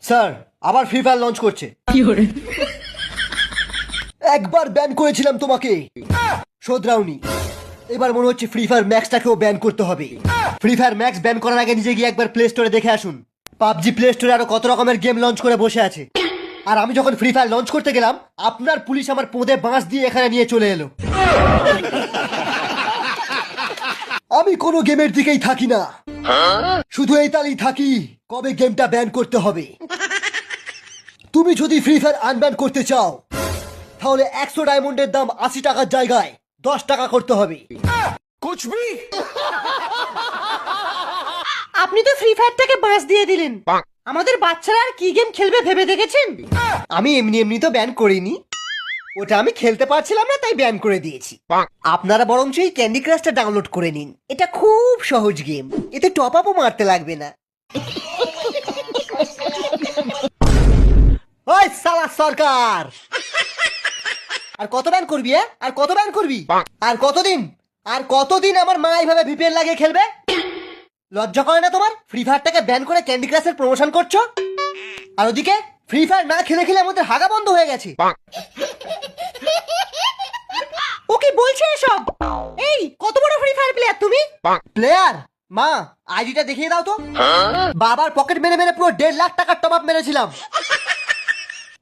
Sir আবার free fire launch করছে। একবার ব্যান করেছিলাম তোমাকে, শোধরাওনি। এবার মনে হচ্ছে ফ্রি ফায়ার ম্যাক্সটাকেও ব্যান করতে হবে। ফ্রি ফায়ার ম্যাক্স ব্যান করার আগে নিজে গিয়ে একবার প্লে স্টোরে দেখে আসুন। পাবজি প্লে স্টোরে আরো কত রকমের গেম লঞ্চ করে বসে আছে। আর আমি যখন ফ্রি ফায়ার লঞ্চ করতে গেলাম, আপনার পুলিশ আমার পোঁদে বাঁশ দিয়ে এখানে নিয়ে চলে এলো। আমি কোনো গেমের দিকেই থাকি না, শুধু এই তালেই থাকি কবে গেমটা ব্যান করতে হবে। তুমি যদি ফ্রি ফায়ার আনব্যান করতে চাও, তাহলে 100 ডায়মন্ডের দাম 80 টাকার জায়গায় 10 টাকা করতে হবে। আপনি তো ফ্রি ফায়ারটাকে বাঁশ দিয়ে দিলেন। আমাদের বাচ্চারা আর কি গেম খেলবে ভেবে দেখেছেন? আমি এমনি এমনি তো ব্যান করিনি, ওটা আমি খেলতে পারছিলাম না তাই ব্যান করে দিয়েছি। আপনারা বরঞ্চ এই ক্যান্ডি ক্রাশটা ডাউনলোড করে নিন, এটা খুব সহজ গেম, এতে টপ আপও মারতে লাগবে না। ওই সালা সরকার, আর কত ব্যান করবি? আর কত ব্যান করবি? আর কতদিন আমার মা এইভাবে ভিপিএন লাগিয়ে খেলবে? লজ্জা করে না তোমার? ফ্রি ফায়ারটাকে ব্যান করে ক্যান্ডি ক্রাশের প্রমোশন করছো, আর ওদিকে ফ্রি ফায়ার না খেলে খেলে আমাদের হাগা বন্ধ হয়ে গেছে। ও কি বলছে এসব? এই কত বড় ফ্রি ফায়ার প্লেয়ার তুমি? প্লেয়ার? মা আইডিটা দেখিয়ে দাও তো। বাবার পকেট মেরে মেরে পুরো 1.5 লাখ টাকার টপ আপ মেরেছিলাম।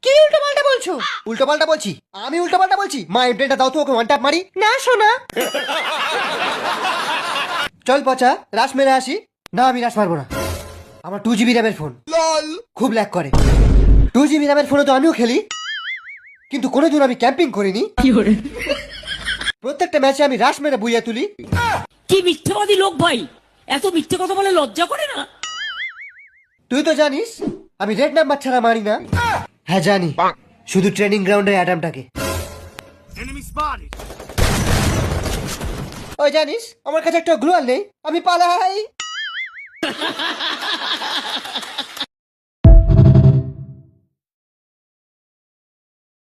কি উল্টো পাল্টা বলছো? উল্টো পাল্টা বলছি? আমি উল্টো পাল্টা বলছি? মা এমপ্লেটা দাও তো, ওকে ওয়ান ট্যাপ মারি। না শোনা। চল পচা রাশ মেরে আসি। না আমি রাশ মারবো না, আমার 2 GB র্যামের ফোন, খুব ল্যাগ করে। 2 GB র্যামের ফোনে তো আমিও খেলি, কিন্তু কোনোদিন আমি ক্যাম্পিং করিনি। প্রত্যেকটা ম্যাচে আমি রাশ মেরে বুইয়া তুলি। কি মিথ্যাবাদী লোক ভাই, এত মিথ্যে কথা বলে লজ্জা করে না? তুই তো জানিস আমি রেড নাম্বার ছাড়া মারি না। হ্যাঁ জানি, শুধু ট্রেনিং গ্রাউন্ডে অ্যাডামটাকে। ওই জানিস আমার কাছে একটা গ্লুয়াল নেই, আমি পালাই।